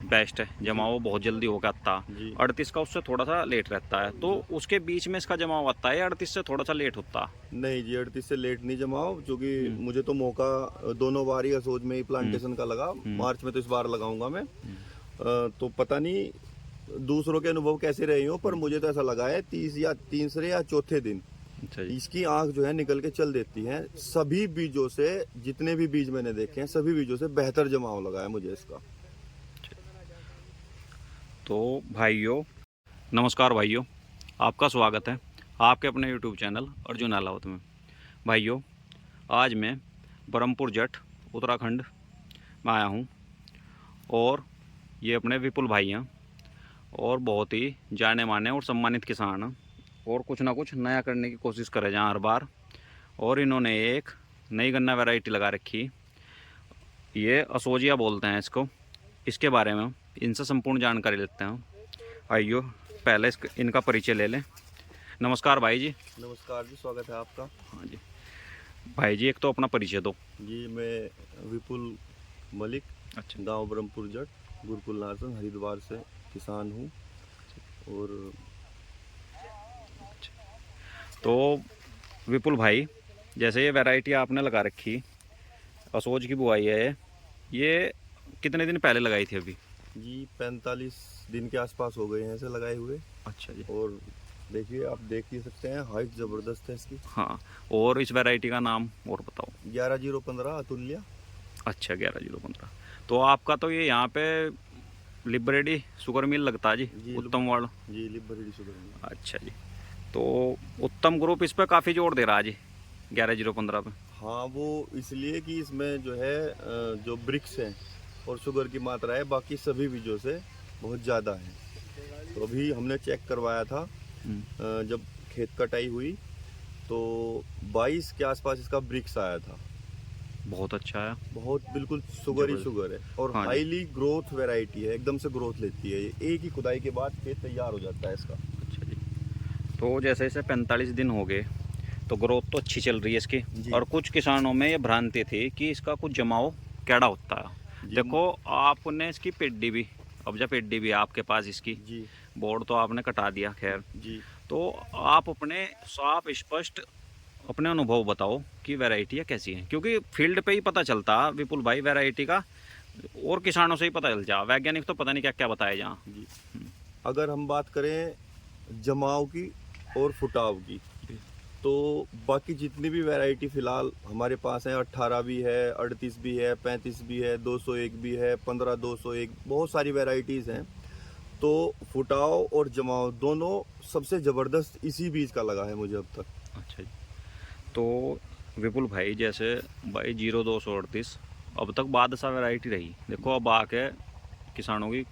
Best है, जमाव बहुत जल्दी होगा आता। 38 का उससे थोड़ा सा लेट रहता है, तो उसके बीच में इसका जमाव आता है, 38 से थोड़ा सा लेट होता। नहीं जी, 38 से लेट नहीं जमाओ, क्योंकि मुझे तो मौका दोनों बार ही असोज में ही प्लांटेशन का लगा। मार्च में तो इस बार लगाऊंगा मैं। तो पता नहीं दूसरों के अनुभव कैसे रहे हो, पर मुझे तो ऐसा लगा है तीसरे या चौथे दिन अच्छा जी। इसकी आंख जो है निकल के चल देती है। सभी बीजों से, जितने भी बीज मैंने देखे हैं, सभी बीजों से बेहतर जमाव लगा है मुझे इसका। तो भाइयों, नमस्कार भाइयों, आपका स्वागत है आपके अपने YouTube चैनल अर्जुन अहलावत में। भाइयों, आज मैं ब्रह्मपुर जट उत्तराखंड में आया हूँ और ये अपने विपुल भाई हैं और बहुत ही जाने माने और सम्मानित किसान हैं और कुछ ना कुछ नया करने की कोशिश करे जहाँ हर बार। और इन्होंने एक नई गन्ना वैरायटी लगा रखी, ये असोजिया बोलते हैं इसको। इसके बारे में इनसे संपूर्ण जानकारी लेते हैं। आइयो, पहले इनका परिचय ले लें। नमस्कार भाई जी। नमस्कार जी, स्वागत है आपका। हाँ जी भाई जी, एक तो अपना परिचय दो। जी, मैं विपुल मलिक, अच्छा, गांव ब्रह्मपुर जट, गुरुकुल नारसन, हरिद्वार से किसान हूँ। और तो विपुल भाई, जैसे ये वैरायटी आपने लगा रखी, असोज की बुआई है, ये कितने दिन पहले लगाई थी अभी? जी 45 दिन के आसपास हो गए हैं इसे लगाए हुए। अच्छा जी। और देखिए, आप देख ही सकते हैं, हाइट ज़बरदस्त है इसकी। हाँ, और इस वैरायटी का नाम और बताओ। 11015 अतुल्य। अच्छा, 11015। तो आपका तो ये यहाँ पे लिबरेडी शुगर मिल लगता है जी, उत्तम वाला। जी, लिबरेडी शुगर मिल। अच्छा जी। तो उत्तम ग्रुप इस पर काफ़ी जोर दे रहा है जी 11015 पे। हाँ, वो इसलिए कि इसमें जो है जो ब्रिक्स हैं और शुगर की मात्रा है बाकी सभी बीजों से बहुत ज़्यादा है। तो अभी हमने चेक करवाया था, जब खेत कटाई हुई तो 22 के आसपास इसका ब्रिक्स आया था। बहुत अच्छा है, बहुत बिल्कुल शुगर ही शुगर है और हाँ हाईली ग्रोथ वैरायटी है, एकदम से ग्रोथ लेती है। ये एक ही खुदाई के बाद खेत तैयार हो जाता है इसका। अच्छा जी। तो जैसे इसे 45 दिन हो गए, तो ग्रोथ तो अच्छी चल रही है इसकी। और कुछ किसानों में ये भ्रांति थी कि इसका कुछ जमाव कैड़ा होता है। देखो, आपने इसकी पेड्डी भी, अब जब पेड्डी भी है आपके पास इसकी जी, बोर्ड तो आपने कटा दिया, खैर। जी, तो आप अपने साफ स्पष्ट अपने अनुभव बताओ कि वैरायटियाँ कैसी हैं, क्योंकि फील्ड पे ही पता चलता विपुल भाई वैरायटी का, और किसानों से ही पता चल जा, वैज्ञानिक तो पता नहीं क्या क्या बताए जहाँ। जी। अगर हम बात करें जमाव की और फुटाव की, तो बाकी जितनी भी वैरायटी फ़िलहाल हमारे पास है, 18 भी है, 38 भी है, 35 भी है, 201 भी है, 15-201, बहुत सारी वैरायटीज़ हैं। तो फुटाव और जमाव दोनों सबसे ज़बरदस्त इसी बीज का लगा है मुझे अब तक। अच्छा जी। तो विपुल भाई, जैसे भाई 0238 अब तक बादशाह वैरायटी रही, देखो अब आके किसानों की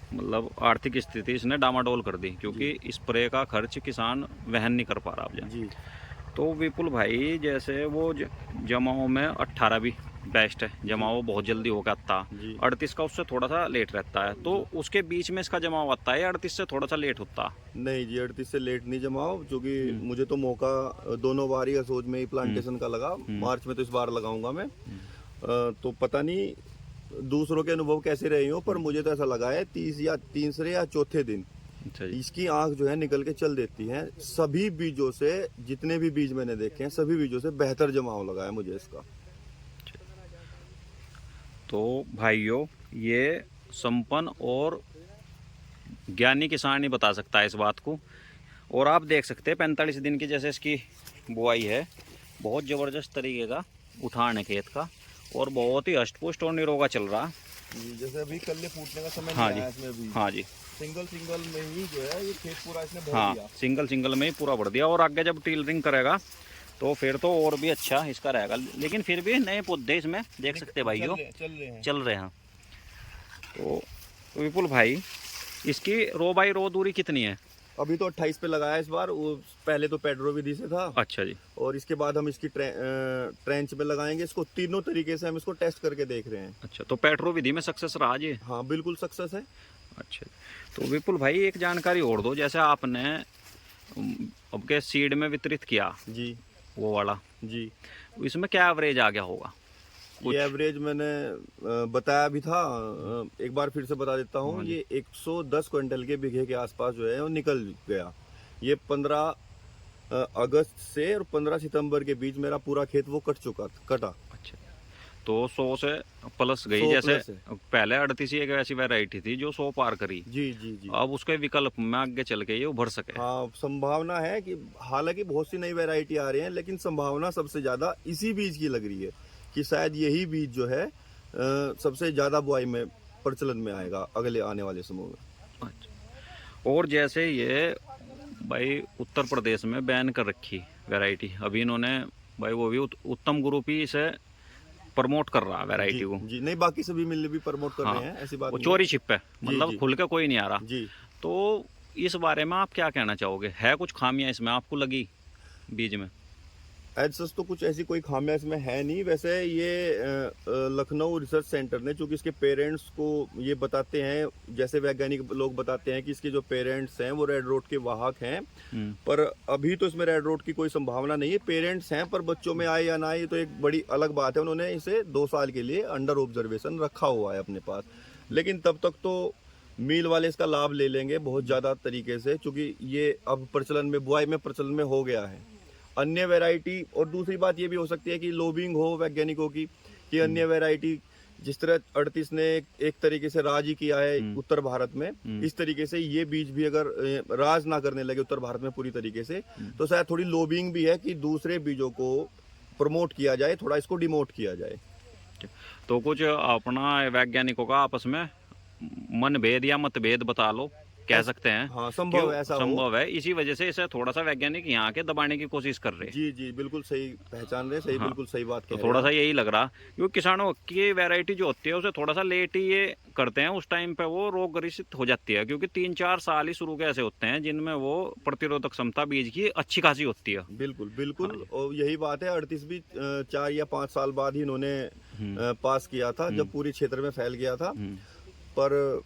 मतलब आर्थिक स्थिति इसने डामाडोल कर दी, क्योंकि स्प्रे का खर्च किसान वहन नहीं कर पा रहा अब जा। जी, तो विपुल भाई, जैसे वो जमाओ में 18 भी बेस्ट है, जमाओ बहुत जल्दी होगा आता। 38 का उससे थोड़ा सा लेट रहता है, तो उसके बीच में इसका जमाव आता है, 38 से थोड़ा सा लेट होता। नहीं जी, 38 से लेट नहीं जमाओ, क्योंकि मुझे तो मौका दोनों बार ही असोज में ही प्लांटेशन का लगा। मार्च में तो इस बार लगाऊंगा मैं। तो पता नहीं दूसरों के अनुभव कैसे रहे हो, पर मुझे तो ऐसा लगा है तीसरे या चौथे दिन अच्छा जी। इसकी आंख जो है निकल के चल देती है। सभी बीजों से, जितने भी बीज मैंने देखे हैं, सभी बीजों से बेहतर जमाव लगा है मुझे इसका। तो भाइयों, ये संपन्न और ज्ञानी किसान ही बता सकता है इस बात को। और आप देख सकते हैं 45 दिन की जैसे इसकी बुआई है, बहुत ज़बरदस्त तरीके का उठान है खेत का, और बहुत ही हष्टपुष्ट और निरोगा चल रहा। जैसे अभी कल्ले फूटने का समय हाँ नहीं जी, आया इसमें भी। हाँ जी, सिंगल में ही जो है ये खेत पूरा इसने भर हाँ, दिया। सिंगल में ही पूरा भर दिया। और आगे जब टीलरिंग करेगा तो फिर तो और भी अच्छा इसका रहेगा। लेकिन फिर भी नए पौधे इसमें देख सकते हैं भाइयों, चल रहे हैं। तो विपुल भाई, इसकी रो बाई रो दूरी कितनी है? अभी तो 28 पे लगाया इस बार। वो पहले तो पेड्रो विधि से था। अच्छा जी। और इसके बाद हम इसकी ट्रेंच पे लगाएंगे इसको। तीनों तरीके से हम इसको टेस्ट करके देख रहे हैं। अच्छा, तो पेट्रो विधि में सक्सेस रहा जी? हाँ, बिल्कुल सक्सेस है। अच्छा, तो विपुल भाई एक जानकारी और दो, जैसे आपने अब के सीड में वितरित किया जी, वो वाला, जी। इसमें क्या एवरेज आ गया होगा? कुछ ये एवरेज मैंने बताया भी था, एक बार फिर से बता देता हूँ। हाँ जी। ये 110 क्विंटल के बीघे के आसपास जो है वो निकल गया। ये 15 अगस्त से और 15 सितंबर के बीच मेरा पूरा खेत वो कटा। अच्छा, तो 100 से प्लस गई। 100 जैसे प्लस है। पहले 38 एक ऐसी वैरायटी थी जो 100 पार करी, जी जी जी। अब उसके विकल्प में आगे चल के ये उभर सके। हाँ, संभावना है कि हालांकि बहुत सी नई वैरायटी आ रही हैं, लेकिन संभावना सबसे ज़्यादा इसी बीज की लग रही है कि शायद यही बीज जो है सबसे ज़्यादा बुआई में प्रचलन में आएगा अगले आने वाले समय में। अच्छा, और जैसे ये भाई उत्तर प्रदेश में बैन कर रखी वैरायटी, अभी इन्होंने भाई वो भी उत्तम ग्रुप ही इसे प्रमोट कर रहा है जी वैरायटी को। जी, नहीं बाकी सभी मिल भी प्रमोट कर हाँ, रहे हैं, ऐसी बात वो नहीं चोरी है। छिप है, जी मतलब जी खुल के कोई नहीं आ रहा। जी। तो इस बारे में आप क्या कहना चाहोगे? है कुछ खामियां इसमें आपको लगी बीज में? एज सच तो कुछ ऐसी कोई खामियां इसमें है नहीं। वैसे ये लखनऊ रिसर्च सेंटर ने, चूंकि इसके पेरेंट्स को ये बताते हैं, जैसे वैज्ञानिक लोग बताते हैं कि इसके जो पेरेंट्स हैं वो रेड रोड के वाहक हैं, पर अभी तो इसमें रेड रोड की कोई संभावना नहीं है। पेरेंट्स हैं, पर बच्चों में आए या ना आए तो एक बड़ी अलग बात है। उन्होंने इसे 2 साल के लिए अंडर ऑब्जर्वेशन रखा हुआ है अपने पास, लेकिन तब तक तो मील वाले इसका लाभ ले लेंगे बहुत ज़्यादा तरीके से, चूंकि ये अब प्रचलन में, बुआई में प्रचलन में हो गया है। अन्य वैरायटी, और दूसरी बात ये भी हो सकती है कि लोबिंग हो वैज्ञानिकों की कि अन्य वैरायटी जिस तरह 38 ने एक तरीके से राज ही किया है उत्तर भारत में, इस तरीके से ये बीज भी अगर राज ना करने लगे उत्तर भारत में पूरी तरीके से, तो शायद थोड़ी लोबिंग भी है कि दूसरे बीजों को प्रमोट किया जाए, थोड़ा इसको डिमोट किया जाए। तो कुछ अपना वैज्ञानिकों का आपस में मनभेद या मतभेद बता लो, कह सकते हैं। हाँ, संभव है, ऐसा हो। संभव है, इसी वजह से इसे थोड़ा सा वैज्ञानिक यहाँ के दबाने की कोशिश कर रहे हैं। जी जी, बिल्कुल सही पहचान रहे, सही, हाँ, बिल्कुल सही बात कह तो रहे थोड़ा हैं सा आप। यही लग रहा, क्योंकि किसानों की वैरायटी जो होती है उसे थोड़ा सा लेट ही ये करते हैं, उस टाइम पे वो रोग ग्रसित हो जाती है, क्योंकि 3-4 साल ही शुरू के ऐसे होते हैं जिनमें वो प्रतिरोधक क्षमता बीज की अच्छी खासी होती है। बिल्कुल बिल्कुल। हाँ। और यही बात है, 38 भी 4 या 5 साल बाद ही इन्होंने पास किया था, जब पूरी क्षेत्र में फैल गया था। पर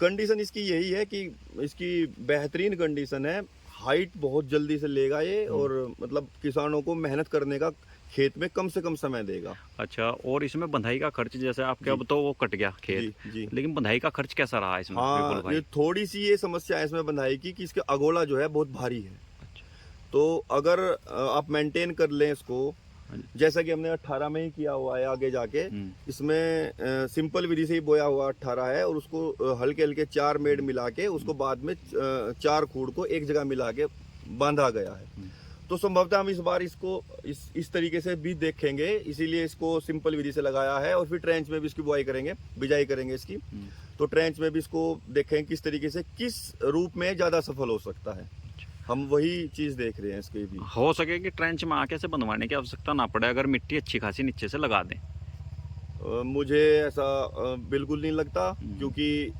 कंडीशन इसकी यही है कि इसकी बेहतरीन कंडीशन है, हाइट बहुत जल्दी से लेगा ये, और मतलब किसानों को मेहनत करने का खेत में कम से कम समय देगा। अच्छा, और इसमें बंधाई का खर्च, जैसे आपके जी। अब तो वो कट गया खेत, जी जी। लेकिन बंधाई का खर्च कैसा रहा इसमें विपुल हाँ, भाई? ये थोड़ी सी ये समस्या है इसमें बंधाई की कि इसका अगोला जो है बहुत भारी है। अच्छा। तो अगर आप मेंटेन कर लें इसको, हाँ। जैसा कि हमने 18 में ही किया हुआ है, आगे जाके इसमें सिंपल विधि से ही बोया हुआ 18 है, और उसको हल्के हल्के 4 मेड़ मिला के उसको बाद में 4 खूड़ को एक जगह मिला के बांधा गया है। तो संभवतः हम इस बार इसको इस तरीके से भी देखेंगे, इसीलिए इसको सिंपल विधि से लगाया है, और फिर ट्रेंच में भी इसकी बुआई करेंगे, बिजाई करेंगे इसकी। तो ट्रेंच में भी इसको देखेंगे किस तरीके से, किस रूप में ज़्यादा सफल हो सकता है, हम वही चीज़ देख रहे हैं इसके भी। हो सके कि ट्रेंच में आके से बनवाने की आवश्यकता ना पड़े, अगर मिट्टी अच्छी खासी नीचे से लगा दें। मुझे ऐसा बिल्कुल नहीं लगता, क्योंकि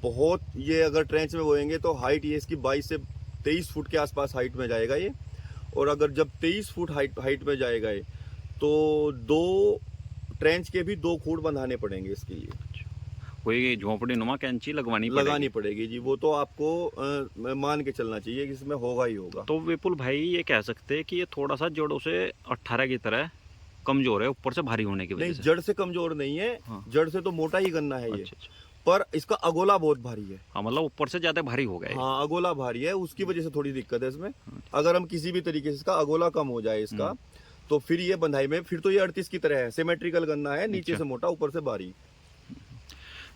बहुत ये अगर ट्रेंच में बोएंगे तो हाइट ये इसकी 22 से 23 फुट के आसपास हाइट में जाएगा ये, और अगर जब 23 फुट हाइट में जाएगा ये, तो 2 ट्रेंच के भी 2 खूड़ बंधाने पड़ेंगे इसके लिए। कोई झोंपड़ी नुमा कैंची लगवानी पड़ेगी जी, वो तो आपको मान के चलना चाहिए कि इसमें होगा ही होगा। तो विपुल भाई ये कह सकते हैं कि ये थोड़ा सा जड़ों से 18 की तरह कमजोर है, ऊपर से भारी होने की वजह नहीं, से। जड़ से कमजोर नहीं है। हाँ। जड़ से तो मोटा ही गन्ना है ये। अच्छा। पर इसका अगोला बहुत भारी है। हाँ, मतलब ऊपर से ज्यादा भारी हो गया। हाँ, अगोला भारी है, उसकी वजह से थोड़ी दिक्कत है इसमें। अगर हम किसी भी तरीके से इसका अगोला कम हो जाए इसका, तो फिर ये बंधाई में, फिर तो ये 38 की तरह है, सिमेट्रिकल गन्ना है, नीचे से मोटा ऊपर से बारीक।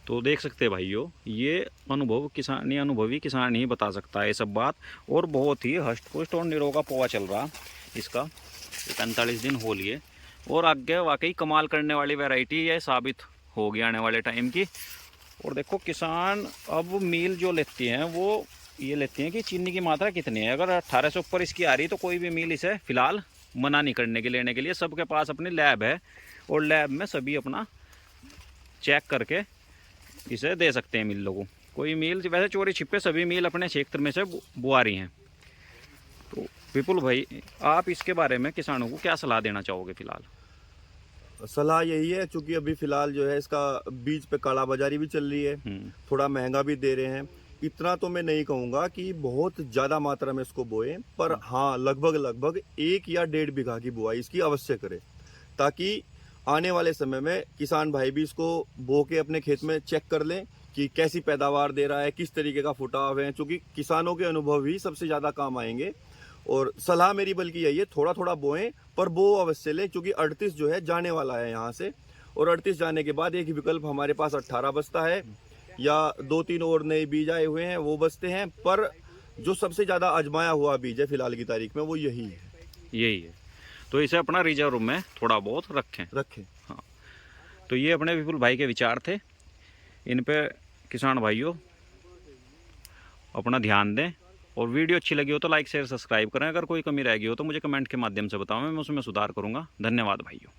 तो देख सकते हैं भाइयों, ये अनुभवी किसान ही बता सकता है ये सब बात, और बहुत ही हष्ट पुष्ट और निरोगा पौवा चल रहा इसका। 45 दिन हो लिए, और आगे वाकई कमाल करने वाली वैरायटी ये साबित होगी आने वाले टाइम की। और देखो किसान अब मील जो लेती हैं वो ये लेती हैं कि चीनी की मात्रा कितनी है। अगर 18 से ऊपर इसकी आ रही तो कोई भी मील इसे फिलहाल मना नहीं करने के लेने के लिए। सबके पास अपनी लैब है, और लैब में सभी अपना चेक करके इसे दे सकते हैं मिल लोगों। कोई मील वैसे चोरी छिपे सभी मील अपने क्षेत्र में से बुआ रही हैं। तो विपुल भाई, आप इसके बारे में किसानों को क्या सलाह देना चाहोगे फिलहाल? सलाह यही है, चूंकि अभी फिलहाल जो है इसका बीज पे काला बाजारी भी चल रही है, थोड़ा महंगा भी दे रहे हैं। इतना तो मैं नहीं कहूँगा कि बहुत ज़्यादा मात्रा में इसको बोएं, पर हाँ लगभग 1 या 1.5 बीघा की बुआई इसकी अवश्य करें, ताकि आने वाले समय में किसान भाई भी इसको बो के अपने खेत में चेक कर लें कि कैसी पैदावार दे रहा है, किस तरीके का फुटाव है, क्योंकि किसानों के अनुभव ही सबसे ज़्यादा काम आएंगे। और सलाह मेरी बल्कि यही है, थोड़ा थोड़ा बोएं, पर बो अवश्य लें, क्योंकि 38 जो है जाने वाला है यहाँ से। और 38 जाने के बाद एक विकल्प हमारे पास 18 बचता है, या 2-3 और नए बीज आए हुए हैं वो बचते हैं, पर जो सबसे ज़्यादा आजमाया हुआ बीज है फिलहाल की तारीख में वो यही है। यही है, तो इसे अपना रिजर्व में थोड़ा बहुत रखें। हाँ, तो ये अपने विपुल भाई के विचार थे। इन पे किसान भाइयों अपना ध्यान दें, और वीडियो अच्छी लगी हो तो लाइक शेयर सब्सक्राइब करें। अगर कोई कमी रह गई हो तो मुझे कमेंट के माध्यम से बताओ, मैं उसमें सुधार करूँगा। धन्यवाद भाइयों।